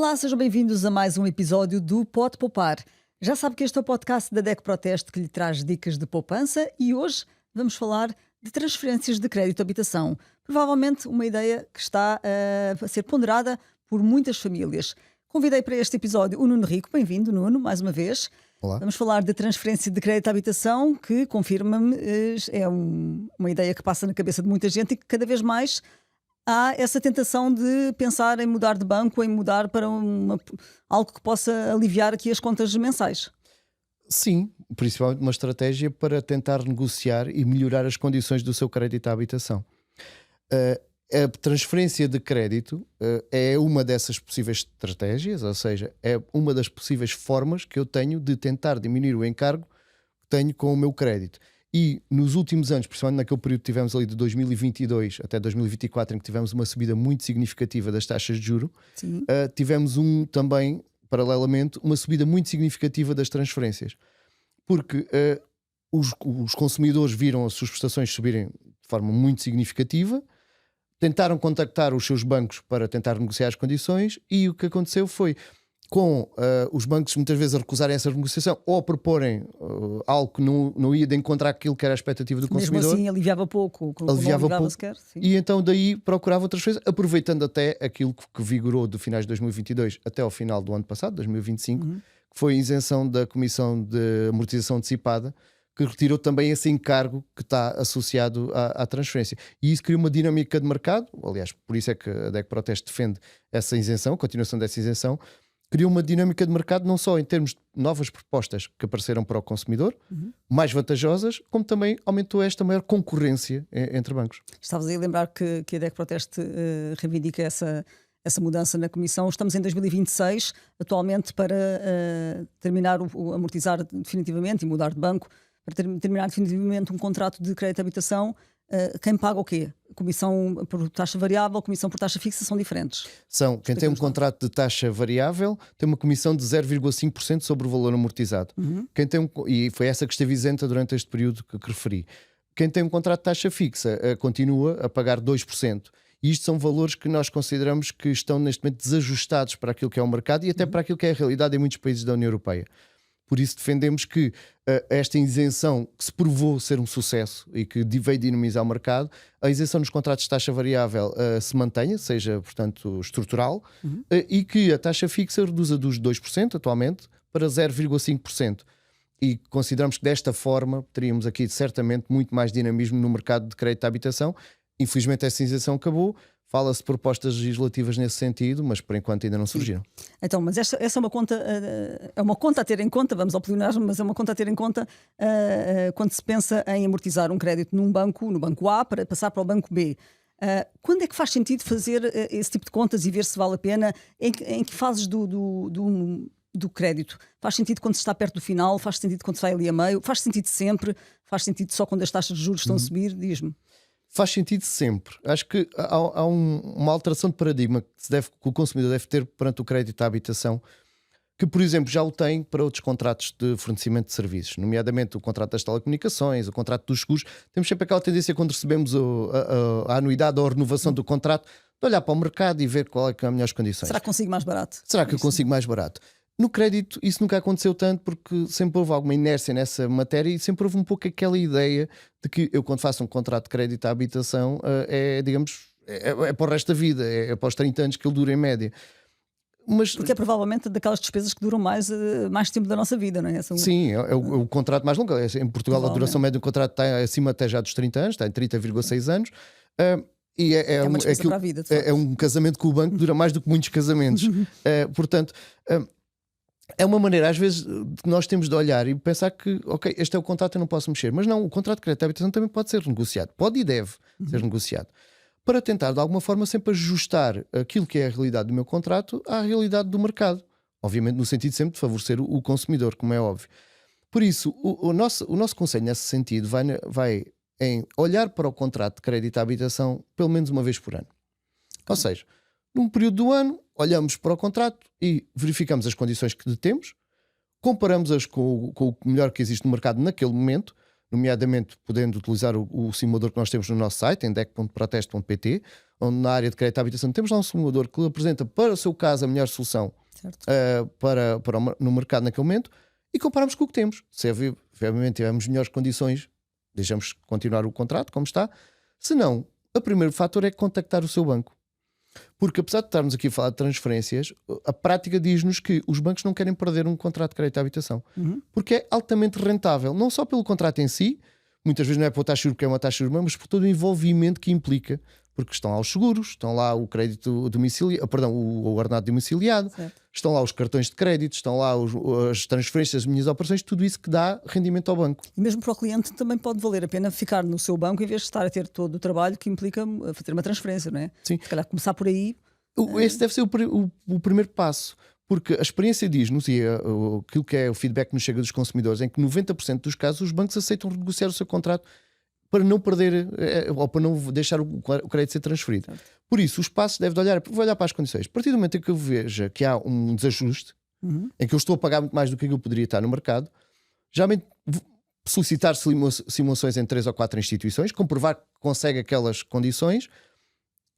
Olá, sejam bem-vindos a mais um episódio do Pode Poupar. Já sabe que este é o podcast da DEC Proteste que lhe traz dicas de poupança e hoje vamos falar de transferências de crédito à habitação. Provavelmente uma ideia que está a ser ponderada por muitas famílias. Convidei para este episódio o Nuno Rico. Bem-vindo, Nuno, mais uma vez. Olá. Vamos falar de transferência de crédito à habitação, que, confirma-me, é uma ideia que passa na cabeça de muita gente e que cada vez mais há essa tentação de pensar em mudar de banco, em mudar para algo que possa aliviar aqui as contas mensais. Sim, principalmente uma estratégia para tentar negociar e melhorar as condições do seu crédito à habitação. A transferência de crédito é uma dessas possíveis estratégias, ou seja, é uma das possíveis formas que eu tenho de tentar diminuir o encargo que tenho com o meu crédito. E nos últimos anos, principalmente naquele período que tivemos ali de 2022 até 2024, em que tivemos uma subida muito significativa das taxas de juros, tivemos também, paralelamente, uma subida muito significativa das transferências. Porque os consumidores viram as suas prestações subirem de forma muito significativa, tentaram contactar os seus bancos para tentar negociar as condições e o que aconteceu foi, com os bancos muitas vezes a recusarem essa negociação ou a proporem algo que não ia de encontrar aquilo que era a expectativa do consumidor. Mesmo assim aliviava pouco, aliviava pouco. Sequer, sim. E então daí procurava outras coisas, aproveitando até aquilo que vigorou do finais de 2022 até ao final do ano passado, 2025, que foi a isenção da Comissão de Amortização Antecipada, que retirou também esse encargo que está associado à transferência. E isso criou uma dinâmica de mercado, aliás, por isso é que a DEC Proteste defende essa isenção, a continuação dessa isenção, criou uma dinâmica de mercado não só em termos de novas propostas que apareceram para o consumidor, mais vantajosas, como também aumentou esta maior concorrência entre bancos. Estavas aí a lembrar que a DEC Proteste reivindica essa mudança na Comissão. Estamos em 2026, atualmente para terminar amortizar definitivamente e mudar de banco, para terminar definitivamente um contrato de crédito de habitação. Quem paga o quê? Comissão por taxa variável, comissão por taxa fixa são diferentes. Quem tem um contrato de taxa variável tem uma comissão de 0,5% sobre o valor amortizado. Quem tem e foi essa que esteve isenta durante este período que referi. Quem tem um contrato de taxa fixa continua a pagar 2%. E isto são valores que nós consideramos que estão neste momento desajustados para aquilo que é o mercado e até para aquilo que é a realidade em muitos países da União Europeia. Por isso defendemos que esta isenção, que se provou ser um sucesso e que veio dinamizar o mercado, a isenção nos contratos de taxa variável se mantenha, seja, portanto, estrutural, e que a taxa fixa reduza dos 2% atualmente para 0,5%. E consideramos que desta forma teríamos aqui certamente muito mais dinamismo no mercado de crédito à habitação. Infelizmente essa isenção acabou. Fala-se de propostas legislativas nesse sentido, mas por enquanto ainda não surgiram. Então, mas essa é uma conta a ter em conta, vamos ao pleonasmo, mas é uma conta a ter em conta quando se pensa em amortizar um crédito no banco A, para passar para o banco B. Quando é que faz sentido fazer esse tipo de contas e ver se vale a pena? Em que fases do crédito? Faz sentido quando se está perto do final? Faz sentido quando se vai ali a meio? Faz sentido sempre? Faz sentido só quando as taxas de juros estão a subir? Diz-me. Faz sentido sempre. Acho que há uma alteração de paradigma que o consumidor deve ter perante o crédito à habitação, que, por exemplo, já o tem para outros contratos de fornecimento de serviços, nomeadamente o contrato das telecomunicações, o contrato dos seguros. Temos sempre aquela tendência, quando recebemos a anuidade ou a renovação do contrato, de olhar para o mercado e ver qual é que é as melhores condições. Será que consigo mais barato? Será que eu consigo mais barato? No crédito isso nunca aconteceu tanto, porque sempre houve alguma inércia nessa matéria e sempre houve um pouco aquela ideia de que eu, quando faço um contrato de crédito à habitação, é para o resto da vida, é para os 30 anos que ele dura em média. Porque é provavelmente daquelas despesas que duram mais tempo da nossa vida, não é? Sim, é o contrato mais longo. Em Portugal a duração média do contrato está acima até já dos 30 anos, está em 30,6 anos. E é uma despesa para a vida, é um casamento com o banco, dura mais do que muitos casamentos. Portanto, é uma maneira, às vezes, que nós temos de olhar e pensar que, ok, este é o contrato, eu não posso mexer. Mas não, o contrato de crédito à habitação também pode ser negociado. Pode e deve ser negociado. Para tentar, de alguma forma, sempre ajustar aquilo que é a realidade do meu contrato à realidade do mercado. Obviamente, no sentido sempre de favorecer o consumidor, como é óbvio. Por isso, o nosso conselho nesse sentido vai em olhar para o contrato de crédito à habitação pelo menos uma vez por ano. Ou seja, num período do ano, olhamos para o contrato e verificamos as condições que temos, comparamos-as com o melhor que existe no mercado naquele momento, nomeadamente podendo utilizar o simulador que nós temos no nosso site, em dec.proteste.pt, onde na área de crédito à habitação temos lá um simulador que apresenta para o seu caso a melhor solução no mercado naquele momento, e comparamos com o que temos. Se obviamente tivermos melhores condições, deixamos continuar o contrato como está. Se não, o primeiro fator é contactar o seu banco. Porque apesar de estarmos aqui a falar de transferências, a prática diz-nos que os bancos não querem perder um contrato de crédito à habitação. Porque é altamente rentável, não só pelo contrato em si, muitas vezes não é pela taxa de juros porque é uma taxa de juros, mas por todo o envolvimento que implica. Porque estão lá os seguros, estão lá o crédito domiciliado, o ordenado domiciliado, estão lá os cartões de crédito, estão lá as transferências, as minhas operações, tudo isso que dá rendimento ao banco. E mesmo para o cliente também pode valer a pena ficar no seu banco em vez de estar a ter todo o trabalho que implica fazer uma transferência, não é? Sim. Se calhar começar por aí. Esse deve ser o primeiro passo. Porque a experiência diz-nos, e aquilo que é o feedback que nos chega dos consumidores, em que 90% dos casos os bancos aceitam renegociar o seu contrato para não perder ou para não deixar o crédito ser transferido. Por isso, os passos devem olhar para as condições. A partir do momento em que eu veja que há um desajuste, em que eu estou a pagar muito mais do que aquilo que poderia estar no mercado, geralmente solicitar simulações em 3 ou 4 instituições, comprovar que consegue aquelas condições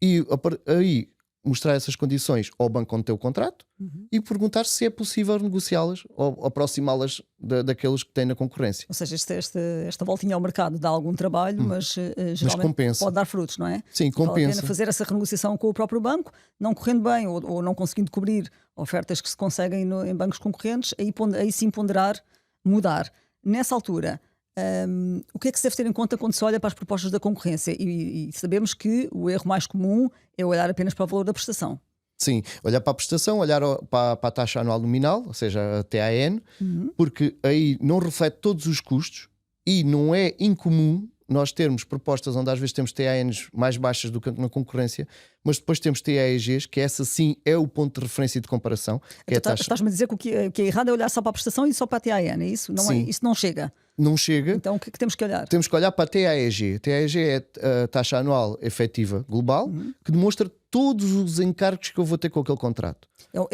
e aí mostrar essas condições ao banco onde tem o contrato e perguntar se é possível negociá-las ou aproximá-las daqueles que têm na concorrência. Ou seja, esta voltinha ao mercado dá algum trabalho, mas geralmente compensa. pode dar frutos, não é? Sim, compensa. Vale a pena fazer essa renegociação com o próprio banco, não correndo bem ou não conseguindo cobrir ofertas que se conseguem em bancos concorrentes, aí sim ponderar, mudar. Nessa altura, o que é que se deve ter em conta quando se olha para as propostas da concorrência? E sabemos que o erro mais comum é olhar apenas para o valor da prestação. Sim, olhar para a prestação, olhar para a taxa anual nominal, ou seja, a TAN, porque aí não reflete todos os custos e não é incomum nós termos propostas onde às vezes temos TANs mais baixas do que na concorrência, mas depois temos TAEGs, que essa sim é o ponto de referência e de comparação. Estás-me a dizer que o que é errado é olhar só para a prestação e só para a TAN, é isso? Isso não chega. Não chega. Então o que é que temos que olhar? Temos que olhar para a TAEG. A TAEG é a taxa anual efetiva global, que demonstra todos os encargos que eu vou ter com aquele contrato.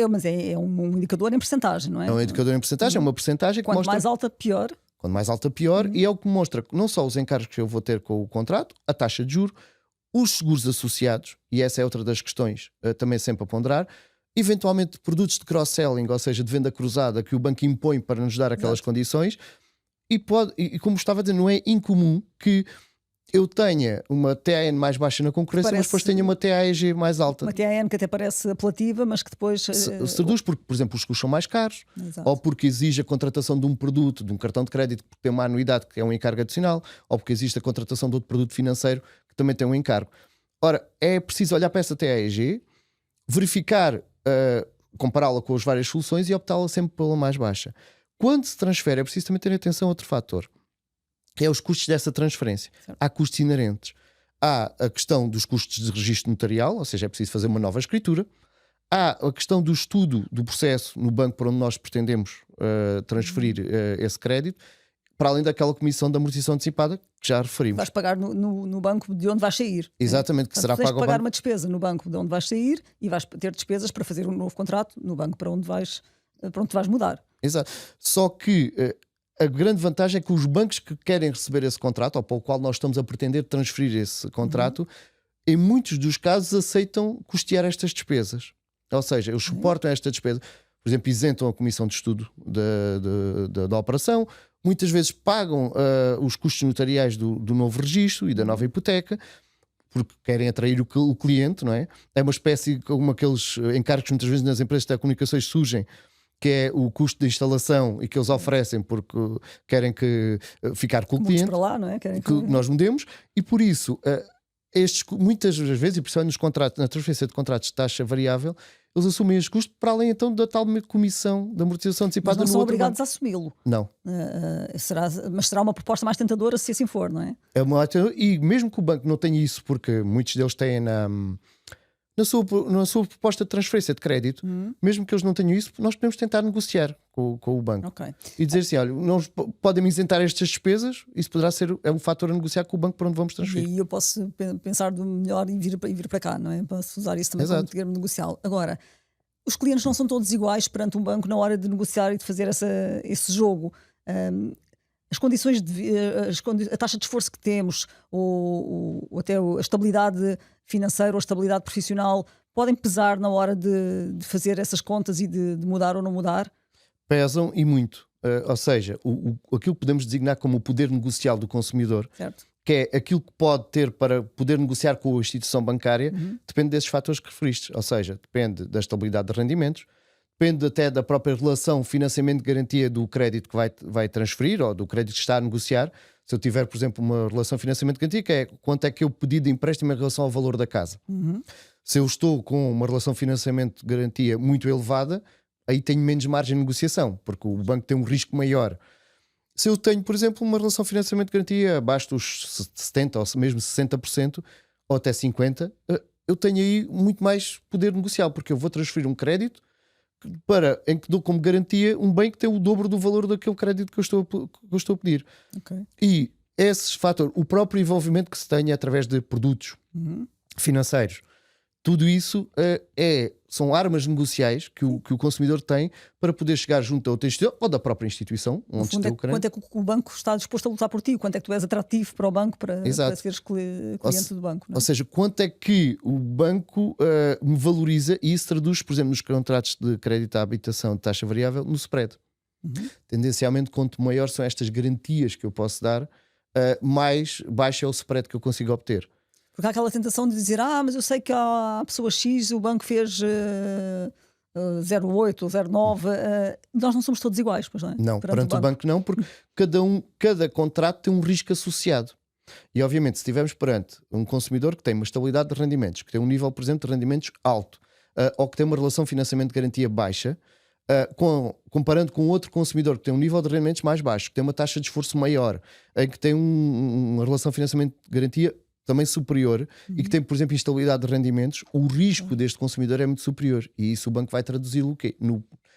Mas é um indicador em percentagem, não é? É um indicador em percentagem, é uma percentagem que Quanto mostra... mais alta, pior. Quanto mais alta, pior. E é o que mostra não só os encargos que eu vou ter com o contrato, a taxa de juros, os seguros associados, e essa é outra das questões também sempre a ponderar, eventualmente produtos de cross-selling, ou seja, de venda cruzada, que o banco impõe para nos dar aquelas condições. E como estava a dizer, não é incomum que eu tenha uma TAN mais baixa na concorrência, mas depois tenha uma TAEG mais alta. Uma TAN que até parece apelativa, mas que depois... Se traduz porque, por exemplo, os custos são mais caros, ou porque exige a contratação de um produto, de um cartão de crédito que tem uma anuidade que é um encargo adicional, ou porque existe a contratação de outro produto financeiro que também tem um encargo. Ora, é preciso olhar para essa TAEG, verificar, compará-la com as várias soluções e optá-la sempre pela mais baixa. Quando se transfere, é preciso também ter atenção a outro fator, que é os custos dessa transferência. Certo. Há custos inerentes. Há a questão dos custos de registro notarial, ou seja, é preciso fazer uma nova escritura. Há a questão do estudo do processo no banco para onde nós pretendemos transferir esse crédito, para além daquela comissão de amortização antecipada que já referimos. Vais pagar no banco de onde vais sair. Exatamente, que será pago ao banco. Vais pagar uma despesa no banco de onde vais sair e vais ter despesas para fazer um novo contrato no banco para onde vais mudar. Exato. Só que a grande vantagem é que os bancos que querem receber esse contrato, ou para o qual nós estamos a pretender transferir esse contrato, em muitos dos casos aceitam custear estas despesas. Ou seja, eles suportam esta despesa. Por exemplo, isentam a comissão de estudo da operação, muitas vezes pagam os custos notariais do novo registro e da nova hipoteca, porque querem atrair o cliente, não é? É uma espécie como aqueles encargos que muitas vezes nas empresas de telecomunicações surgem, que é o custo de instalação e que eles oferecem porque querem ficar com o cliente, para lá, não é? que nós mudemos, e por isso muitas vezes, e principalmente nos contratos, na transferência de contratos de taxa variável, eles assumem este custo para além então da tal comissão de amortização antecipada. Mas não são obrigados a assumi-lo. Não. Mas será uma proposta mais tentadora se assim for, não é? E mesmo que o banco não tenha isso, porque muitos deles têm na sua proposta de transferência de crédito, mesmo que eles não tenham isso, nós podemos tentar negociar com o banco. E dizer assim, olha, não podem isentar estas despesas, isso poderá ser um fator a negociar com o banco para onde vamos transferir. E eu posso pensar do melhor e vir para cá, não é? Posso usar isso também como termo negocial. Agora, os clientes não são todos iguais perante um banco na hora de negociar e de fazer esse jogo. as condições a taxa de esforço que temos, ou até a estabilidade financeira ou a estabilidade profissional, podem pesar na hora de fazer essas contas e de mudar ou não mudar? Pesam e muito. Ou seja, aquilo que podemos designar como o poder negocial do consumidor, Certo. que é aquilo que pode ter para poder negociar com a instituição bancária, depende desses fatores que referiste. Ou seja, depende da estabilidade de rendimentos, depende até da própria relação financiamento-garantia do crédito que vai transferir ou do crédito que está a negociar. Se eu tiver, por exemplo, uma relação financiamento-garantia, que é quanto é que eu pedi de empréstimo em relação ao valor da casa. Se eu estou com uma relação financiamento-garantia muito elevada, aí tenho menos margem de negociação, porque o banco tem um risco maior. Se eu tenho, por exemplo, uma relação de financiamento-garantia abaixo dos 70% ou mesmo 60% ou até 50%, eu tenho aí muito mais poder negocial, porque eu vou transferir um crédito em que dou como garantia um bem que tem o dobro do valor daquele crédito que eu estou a pedir. Okay. E esse fator, o próprio envolvimento que se tenha através de produtos financeiros, tudo isso são armas negociais que o consumidor tem para poder chegar junto a outra instituição ou da própria instituição onde está o crédito. Quanto é que o banco está disposto a lutar por ti? Quanto é que tu és atrativo para o banco para seres cliente do banco? Não é? Ou seja, quanto é que o banco me valoriza, e isso traduz, por exemplo, nos contratos de crédito à habitação de taxa variável, no spread. Tendencialmente, quanto maior são estas garantias que eu posso dar, mais baixo é o spread que eu consigo obter. Porque há aquela tentação de dizer, mas eu sei que a pessoa X, o banco fez 0,8 ou 0,9, nós não somos todos iguais, pois não é? Não, perante o banco não, porque cada contrato tem um risco associado. E obviamente, se estivermos perante um consumidor que tem uma estabilidade de rendimentos, que tem um nível, por exemplo, de rendimentos alto, ou que tem uma relação de financiamento de garantia baixa, comparando com outro consumidor que tem um nível de rendimentos mais baixo, que tem uma taxa de esforço maior, em que tem uma relação de financiamento de garantia também superior e que tem, por exemplo, instabilidade de rendimentos, o risco deste consumidor é muito superior. E isso o banco vai traduzi-lo o quê?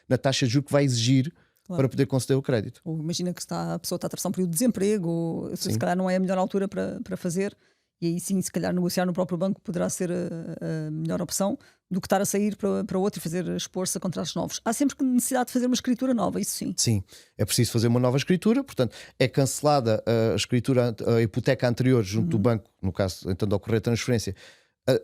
Na taxa de juros que vai exigir para poder conceder o crédito. Ou imagina que a pessoa está a atravessar um período de desemprego, ou se calhar não é a melhor altura para fazer, e aí sim, se calhar negociar no próprio banco poderá ser a melhor opção do que estar a sair para outro e expor-se a contratos novos. Há sempre necessidade de fazer uma escritura nova, isso sim. Sim, é preciso fazer uma nova escritura, portanto, é cancelada a hipoteca anterior junto do banco, no caso, então, de ocorrer transferência,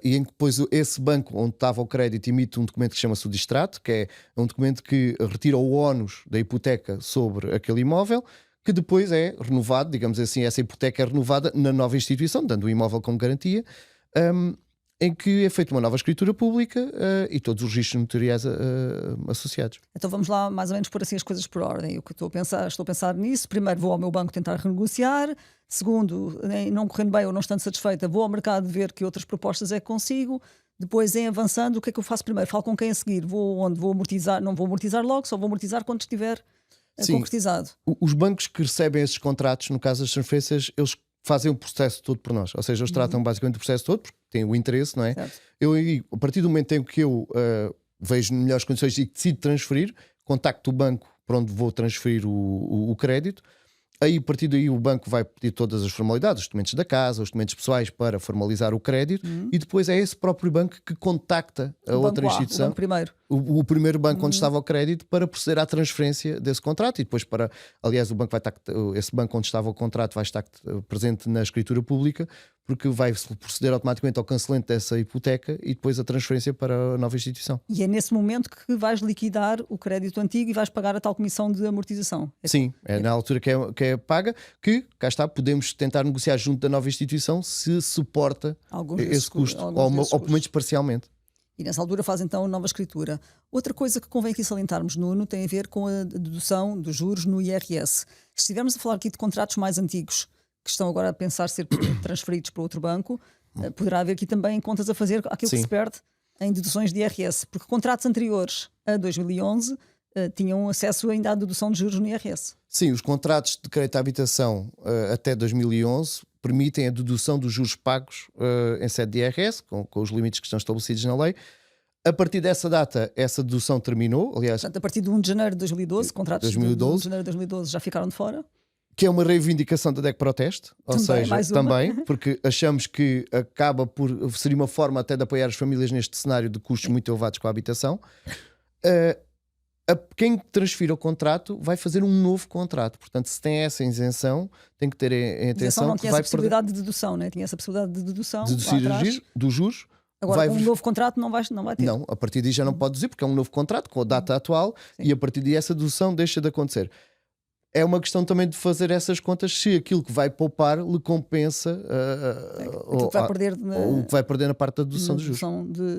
e em que depois esse banco onde estava o crédito emite um documento que chama-se o distrato, que é um documento que retira o ónus da hipoteca sobre aquele imóvel, que depois é renovado, digamos assim, essa hipoteca é renovada na nova instituição, dando o imóvel como garantia, em que é feita uma nova escritura pública e todos os registros notariais associados. Então vamos lá mais ou menos pôr assim as coisas por ordem. O que estou a pensar nisso, primeiro vou ao meu banco tentar renegociar, segundo, não correndo bem ou não estando satisfeita, vou ao mercado ver que outras propostas é que consigo, depois em avançando, o que é que eu faço primeiro? Falo com quem a seguir? Vou onde? Vou amortizar? Não vou amortizar logo, só vou amortizar quando estiver concretizado. Os bancos que recebem esses contratos, no caso das transferências, eles fazem o processo todo por nós, ou seja, eles tratam basicamente o processo todo, porque têm o interesse, não é? Certo. A partir do momento em que eu vejo melhores condições e decido transferir, contacto o banco para onde vou transferir o crédito, aí a partir daí o banco vai pedir todas as formalidades, os documentos da casa, os documentos pessoais para formalizar o crédito, e depois é esse próprio banco que contacta a outra instituição. O banco primeiro. O primeiro banco onde estava o crédito para proceder à transferência desse contrato e depois aliás, o banco esse banco onde estava o contrato vai estar presente na escritura pública, porque vai proceder automaticamente ao cancelamento dessa hipoteca e depois a transferência para a nova instituição. E é nesse momento que vais liquidar o crédito antigo e vais pagar a tal comissão de amortização. Sim, é na altura que é paga que, cá está, podemos tentar negociar junto da nova instituição se suporta esse custo, ou pelo menos parcialmente. E nessa altura faz então nova escritura. Outra coisa que convém aqui salientarmos, Nuno, tem a ver com a dedução dos juros no IRS. Se estivermos a falar aqui de contratos mais antigos, que estão agora a pensar ser transferidos para outro banco, poderá haver aqui também contas a fazer aquilo que se perde em deduções de IRS, porque contratos anteriores a 2011 tinham acesso ainda à dedução de juros no IRS. Sim, os contratos de crédito à habitação até 2011 permitem a dedução dos juros pagos em sede de IRS, com os limites que estão estabelecidos na lei. A partir dessa data, essa dedução terminou. Aliás, portanto, a partir de 1 de janeiro de 2012, contratos de 1 de janeiro de 2012 já ficaram de fora. Que é uma reivindicação da DEC Proteste, ou seja, também, porque achamos que seria uma forma até de apoiar as famílias neste cenário de custos muito elevados com a habitação. Quem transfira o contrato vai fazer um novo contrato. Portanto, se tem essa isenção, tem que ter a atenção não que tinha vai essa possibilidade de dedução, né? Tinha essa possibilidade de dedução deduzir dos juros. Agora, com um novo contrato não vai ter. Não, a partir daí já não pode deduzir, porque é um novo contrato com a data atual. Sim. E a partir daí essa dedução deixa de acontecer. É uma questão também de fazer essas contas se aquilo que vai poupar lhe compensa ou que vai perder na parte da dedução de juros.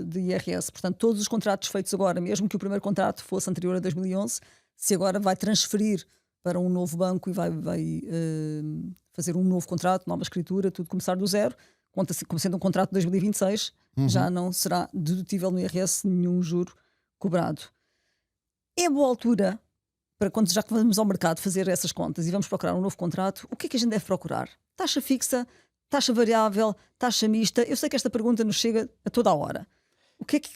De IRS. Portanto, todos os contratos feitos agora, mesmo que o primeiro contrato fosse anterior a 2011, se agora vai transferir para um novo banco e vai fazer um novo contrato, nova escritura, tudo começar do zero, como sendo um contrato de 2026, já não será dedutível no IRS nenhum juro cobrado. É boa altura para quando já que vamos ao mercado fazer essas contas e vamos procurar um novo contrato, o que é que a gente deve procurar? Taxa fixa, taxa variável, taxa mista? Eu sei que esta pergunta nos chega a toda a hora. O que é que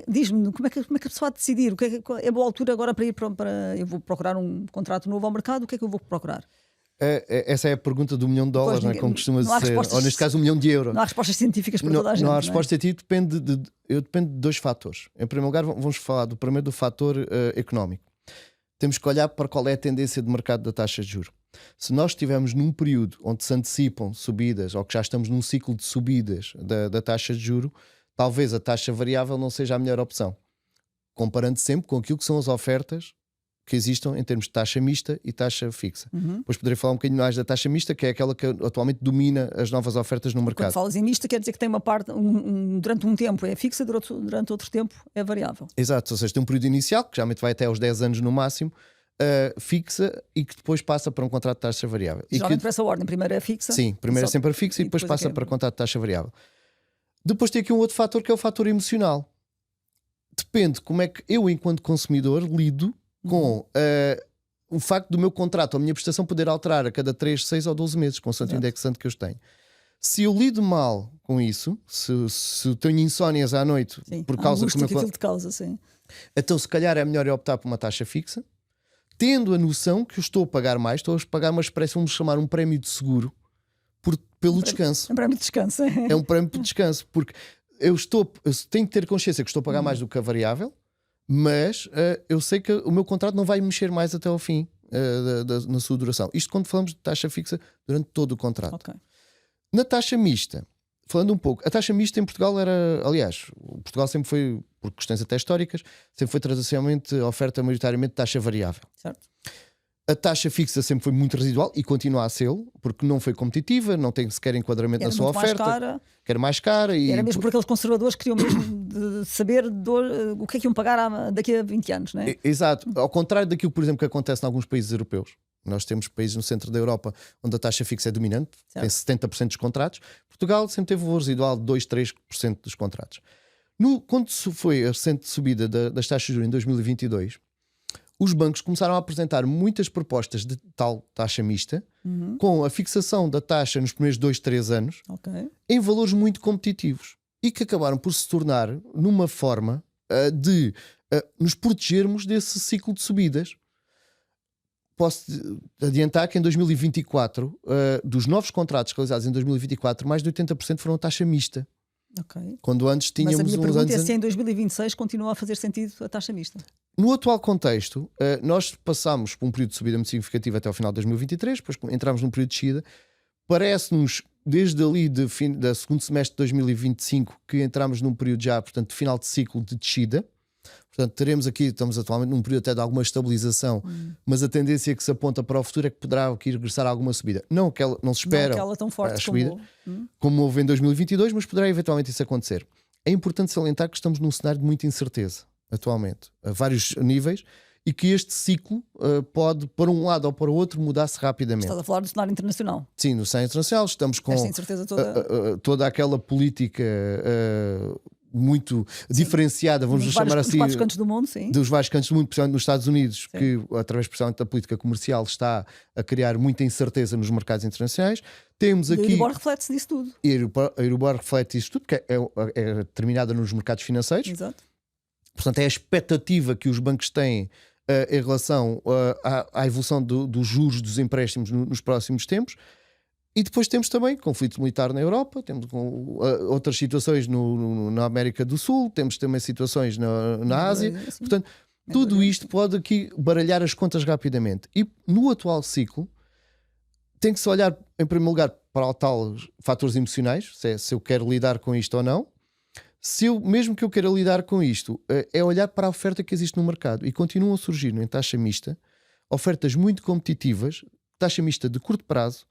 diz-me, como é que a pessoa há de decidir? O que é boa altura agora para ir para eu vou procurar um contrato novo ao mercado? O que é que eu vou procurar? Essa é a pergunta do $1 milhão, não é? Como costuma ser. Ou neste caso, €1 milhão. Não há respostas científicas para toda a gente. Não há resposta científica, depende de dois fatores. Em primeiro lugar, vamos falar do fator económico. Temos que olhar para qual é a tendência de mercado da taxa de juros. Se nós estivermos num período onde se antecipam subidas ou que já estamos num ciclo de subidas da taxa de juros, talvez a taxa variável não seja a melhor opção. Comparando sempre com aquilo que são as ofertas que existam em termos de taxa mista e taxa fixa. Depois poderei falar um bocadinho mais da taxa mista, que é aquela que atualmente domina as novas ofertas no mercado. Quando falas em mista, quer dizer que tem uma parte, durante um tempo é fixa, durante outro tempo é variável. Exato, ou seja, tem um período inicial, que geralmente vai até aos 10 anos no máximo, fixa, e que depois passa para um contrato de taxa variável. Geralmente por essa ordem, primeiro é fixa. Sim, primeiro é sempre fixa e depois passa para contrato de taxa variável. Depois tem aqui um outro fator, que é o fator emocional. Depende como é que eu, enquanto consumidor, lido com o facto do meu contrato, a minha prestação poder alterar a cada 3, 6 ou 12 meses, consoante o indexante que eu tenho. Se eu lido mal com isso, se tenho insónias à noite, sim, por causa que aquilo te causa, sim. Então se calhar é melhor optar por uma taxa fixa, tendo a noção que eu estou a pagar mais, estou a pagar uma espécie, vamos chamar um prémio de seguro pelo descanso. É um prémio de descanso. É um prémio de descanso, porque eu tenho que ter consciência que estou a pagar mais do que a variável, mas eu sei que o meu contrato não vai mexer mais até ao fim na sua duração. Isto quando falamos de taxa fixa durante todo o contrato. Okay. Na taxa mista, falando um pouco, a taxa mista em Portugal aliás, Portugal sempre foi, por questões até históricas, sempre foi tradicionalmente oferta maioritariamente de taxa variável. Certo. A taxa fixa sempre foi muito residual e continua a ser, porque não foi competitiva, não tem sequer enquadramento na sua oferta, que era mais cara. E era mesmo por aqueles conservadores que queriam mesmo de saber o que é que iam pagar daqui a 20 anos, não é? Exato. Ao contrário daquilo, por exemplo, que acontece em alguns países europeus. Nós temos países no centro da Europa onde a taxa fixa é dominante, certo. Tem 70% dos contratos. Portugal sempre teve um valor residual de 2, 3% dos contratos. Quando foi a recente subida das taxas de juros em 2022, os bancos começaram a apresentar muitas propostas de tal taxa mista, com a fixação da taxa nos primeiros 2, 3 anos, em valores muito competitivos, e que acabaram por se tornar numa forma de nos protegermos desse ciclo de subidas. Posso adiantar que em 2024, dos novos contratos realizados em 2024, mais de 80% foram taxa mista. Okay. Quando antes tínhamos Mas a minha pergunta é se em 2026 continua a fazer sentido a taxa mista. No atual contexto, nós passámos por um período de subida muito significativo até ao final de 2023, depois entramos num período de descida. Parece-nos, desde ali do segundo semestre de 2025, que entramos num período já, portanto, de final de ciclo de descida. Portanto, estamos atualmente num período até de alguma estabilização, mas a tendência que se aponta para o futuro é que poderá aqui regressar alguma subida. Não se espera não aquela tão forte subida, como houve em 2022, mas poderá eventualmente isso acontecer. É importante salientar que estamos num cenário de muita incerteza, atualmente, a vários níveis, e que este ciclo pode, para um lado ou para o outro, mudar-se rapidamente. Estás a falar do cenário internacional? Sim, no cenário internacional estamos com esta incerteza toda aquela política muito diferenciada, vamos chamar assim, dos vários cantos do mundo, sim. Dos vários cantos do mundo, principalmente nos Estados Unidos, sim. Que através especialmente da política comercial está a criar muita incerteza nos mercados internacionais. Temos aqui, e a Euribor reflete-se disso tudo. E a Euribor reflete isso tudo, que é determinada nos mercados financeiros. Exato. Portanto, é a expectativa que os bancos têm em relação à evolução dos juros dos empréstimos nos próximos tempos. E depois temos também conflito militar na Europa, temos outras situações na América do Sul, temos também situações na Ásia. Portanto, Tudo isto pode aqui baralhar as contas rapidamente. E no atual ciclo, tem que se olhar, em primeiro lugar, para o tal fatores emocionais, se eu quero lidar com isto ou não. Mesmo que eu queira lidar com isto, é olhar para a oferta que existe no mercado. E continuam a surgir em taxa mista ofertas muito competitivas, taxa mista de curto prazo.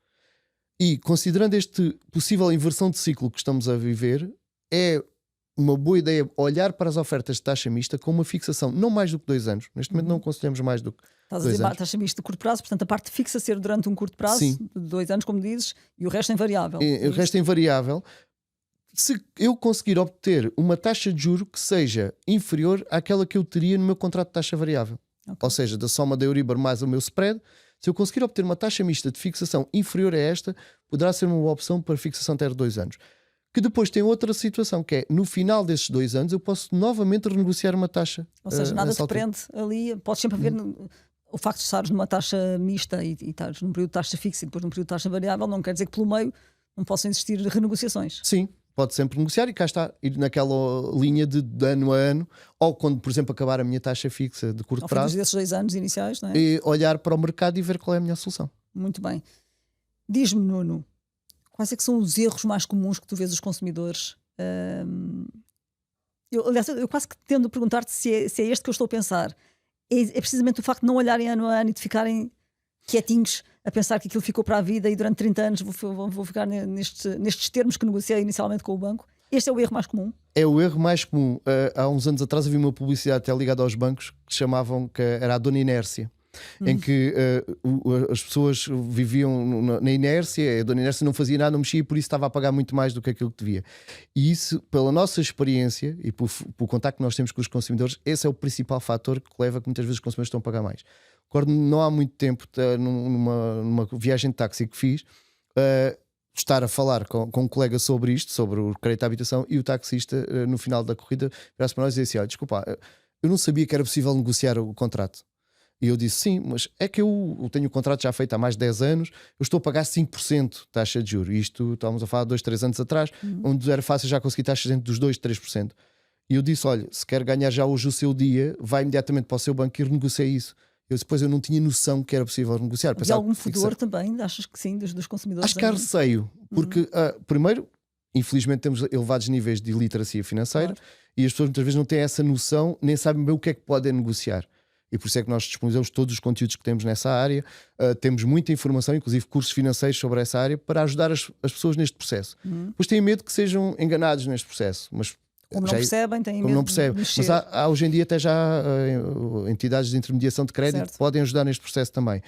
E considerando este possível inversão de ciclo que estamos a viver, é uma boa ideia olhar para as ofertas de taxa mista com uma fixação não mais do que 2 anos. Neste momento não aconselhamos mais do que 2 Estás a dizer anos. taxa mista de curto prazo, portanto a parte fixa ser durante um curto prazo, Sim. de 2 anos, como dizes, e o resto é variável. O resto é invariável. Se eu conseguir obter uma taxa de juro que seja inferior àquela que eu teria no meu contrato de taxa variável, ou seja, da soma da Euribor mais o meu spread, se eu conseguir obter uma taxa mista de fixação inferior a esta, poderá ser uma boa opção para fixação até 2 anos. Que depois tem outra situação, que é no final desses 2 anos eu posso novamente renegociar uma taxa. Ou seja, nada te prende ali, podes sempre haver o facto de estares numa taxa mista e estares num período de taxa fixa e depois num período de taxa variável, não quer dizer que pelo meio não possam existir renegociações. Sim, pode sempre negociar e cá está, ir naquela linha de ano a ano, ou quando, por exemplo, acabar a minha taxa fixa de curto Ao fim prazo, desses 2 anos iniciais, não é? e olhar para o mercado e ver qual é a minha solução. Muito bem. Diz-me, Nuno, quais é que são os erros mais comuns que tu vês os consumidores? Aliás, eu quase que tendo a perguntar-te se é este que eu estou a pensar. É precisamente o facto de não olharem ano a ano e de ficarem quietinhos a pensar que aquilo ficou para a vida e durante 30 anos vou ficar nestes termos que negociei inicialmente com o banco. Este é o erro mais comum? É o erro mais comum. Há uns anos atrás havia uma publicidade até ligada aos bancos que chamavam que era a dona inércia. Em que as pessoas viviam na inércia, a dona inércia não fazia nada, não mexia e por isso estava a pagar muito mais do que aquilo que devia. E isso, pela nossa experiência e pelo contacto que nós temos com os consumidores, esse é o principal fator que leva a que muitas vezes os consumidores estão a pagar mais. Recordo, não há muito tempo, numa viagem de táxi que fiz, estar a falar com um colega sobre isto, sobre o crédito à habitação, e o taxista, no final da corrida, virasse para nós e disse assim: desculpa, eu não sabia que era possível negociar o contrato. E eu disse: sim, mas é que eu tenho o contrato já feito há mais de 10 anos, eu estou a pagar 5% de taxa de juros. Isto estávamos a falar de 2, 3 anos atrás, onde era fácil já conseguir taxas entre dos 2 e 3%. E eu disse: olha, se quer ganhar já hoje o seu dia, vai imediatamente para o seu banco e renegocia isso. Depois eu não tinha noção que era possível negociar. Mas há algum fedor também? Achas que sim, dos consumidores? Acho que há receio, porque primeiro, infelizmente temos elevados níveis de iliteracia financeira, claro, e as pessoas muitas vezes não têm essa noção, nem sabem bem o que é que podem negociar. E por isso é que nós disponibilizamos todos os conteúdos que temos nessa área, temos muita informação, inclusive cursos financeiros sobre essa área, para ajudar as pessoas neste processo. Pois têm medo que sejam enganados neste processo, mas como não percebem, têm medo não percebem. Mas há hoje em dia até já entidades de intermediação de crédito, certo, que podem ajudar neste processo também.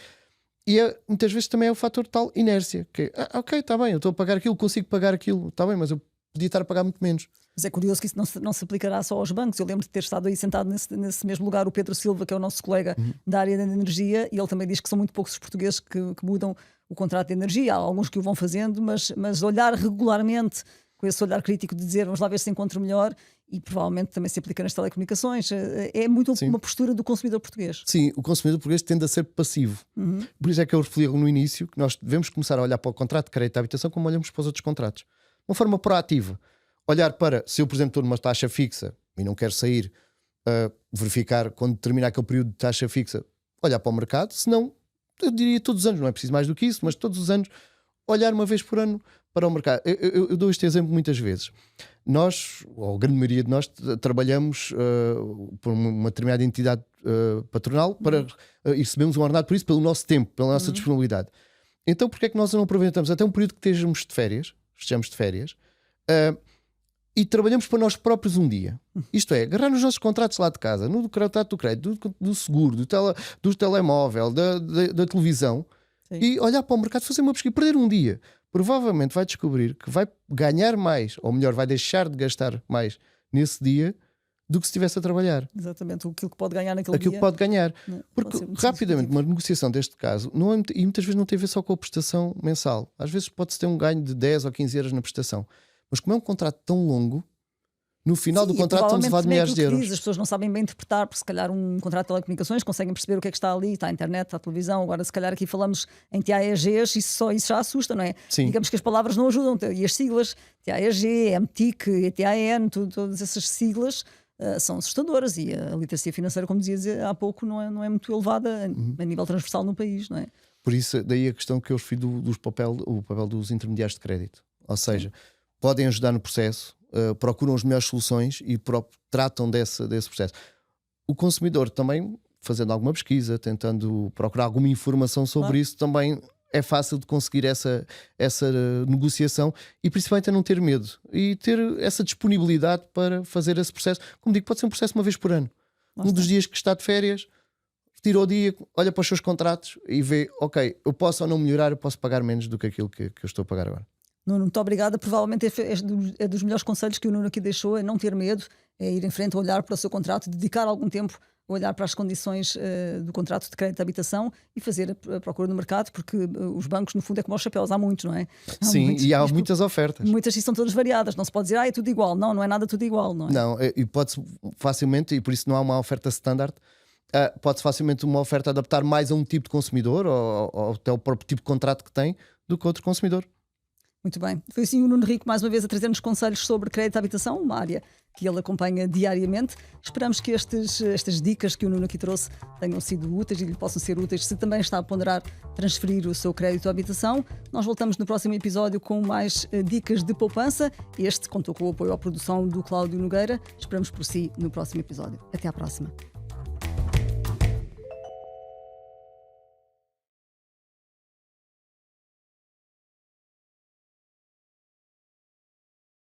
E muitas vezes também é o fator de tal inércia, que ok, está bem, eu estou a pagar aquilo, consigo pagar aquilo, está bem, mas eu podia estar a pagar muito menos. Mas é curioso que isso não se aplicará só aos bancos. Eu lembro de ter estado aí sentado nesse mesmo lugar o Pedro Silva, que é o nosso colega da área da energia, e ele também diz que são muito poucos os portugueses que mudam o contrato de energia. Há alguns que o vão fazendo, mas olhar regularmente com esse olhar crítico de dizer vamos lá ver se encontro melhor, e provavelmente também se aplica nas telecomunicações, é muito uma postura do consumidor português. Sim, o consumidor português tende a ser passivo. Por isso é que eu referi no início que nós devemos começar a olhar para o contrato de crédito à habitação como olhamos para os outros contratos. Uma forma proativa. Olhar para, se eu por exemplo estou numa taxa fixa e não quero sair, verificar quando terminar aquele período de taxa fixa, olhar para o mercado, se não, eu diria todos os anos, não é preciso mais do que isso, mas todos os anos olhar uma vez por ano para o mercado. Eu dou este exemplo muitas vezes. Nós, ou a grande maioria de nós, trabalhamos por uma determinada entidade patronal para e recebemos um ordenado por isso, pelo nosso tempo, pela nossa disponibilidade. Então porquê é que nós não aproveitamos até um período que estejamos de férias, e trabalhamos para nós próprios um dia? Isto é, agarrar nos nossos contratos lá de casa, no contrato do crédito, do seguro, do telemóvel, da televisão, sim, e olhar para o mercado, fazer uma pesquisa, perder um dia. Provavelmente vai descobrir que vai ganhar mais, ou melhor, vai deixar de gastar mais nesse dia do que se estivesse a trabalhar. Exatamente, aquilo que pode ganhar naquele dia. Aquilo que pode ganhar. Porque rapidamente uma negociação deste caso, e muitas vezes não tem a ver só com a prestação mensal. Às vezes pode-se ter um ganho de 10 ou 15 euros na prestação. Mas como é um contrato tão longo, no final do contrato estamos a levar de milhares de euros. As pessoas não sabem bem interpretar, porque se calhar um contrato de telecomunicações conseguem perceber o que é que está ali, está a internet, está a televisão. Agora se calhar aqui falamos em TAEGs, isso já assusta, não é? Sim. Digamos que as palavras não ajudam, e as siglas TAEG, MTIC, ETAN, todas essas siglas são assustadoras e a literacia financeira, como dizia há pouco, não é muito elevada a nível transversal no país, não é? Por isso, daí a questão que eu referi o papel dos intermediários de crédito. Ou seja, podem ajudar no processo, procuram as melhores soluções e tratam desse processo. O consumidor também, fazendo alguma pesquisa, tentando procurar alguma informação sobre isso, também é fácil de conseguir essa negociação e principalmente a não ter medo e ter essa disponibilidade para fazer esse processo. Como digo, pode ser um processo uma vez por ano. Um dos dias que está de férias, tira o dia, olha para os seus contratos e vê, ok, eu posso ou não melhorar, eu posso pagar menos do que aquilo que eu estou a pagar agora. Nuno, muito obrigada. Provavelmente é dos melhores conselhos que o Nuno aqui deixou, é não ter medo, é ir em frente, olhar para o seu contrato, dedicar algum tempo a olhar para as condições do contrato de crédito de habitação e fazer a procura no mercado, porque os bancos, no fundo, é como os chapéus, há muitos, não é? Sim, muitos, e há muitas ofertas. Muitas e são todas variadas, não se pode dizer, é tudo igual. Não é nada tudo igual, não é? Não, e pode-se facilmente, e por isso não há uma oferta standard, pode-se facilmente uma oferta adaptar mais a um tipo de consumidor ou até o próprio tipo de contrato que tem do que outro consumidor. Muito bem. Foi assim o Nuno Rico mais uma vez a trazer-nos conselhos sobre crédito à habitação, uma área que ele acompanha diariamente. Esperamos que estas dicas que o Nuno aqui trouxe tenham sido úteis e lhe possam ser úteis se também está a ponderar transferir o seu crédito à habitação. Nós voltamos no próximo episódio com mais dicas de poupança. Este contou com o apoio à produção do Cláudio Nogueira. Esperamos por si no próximo episódio. Até à próxima.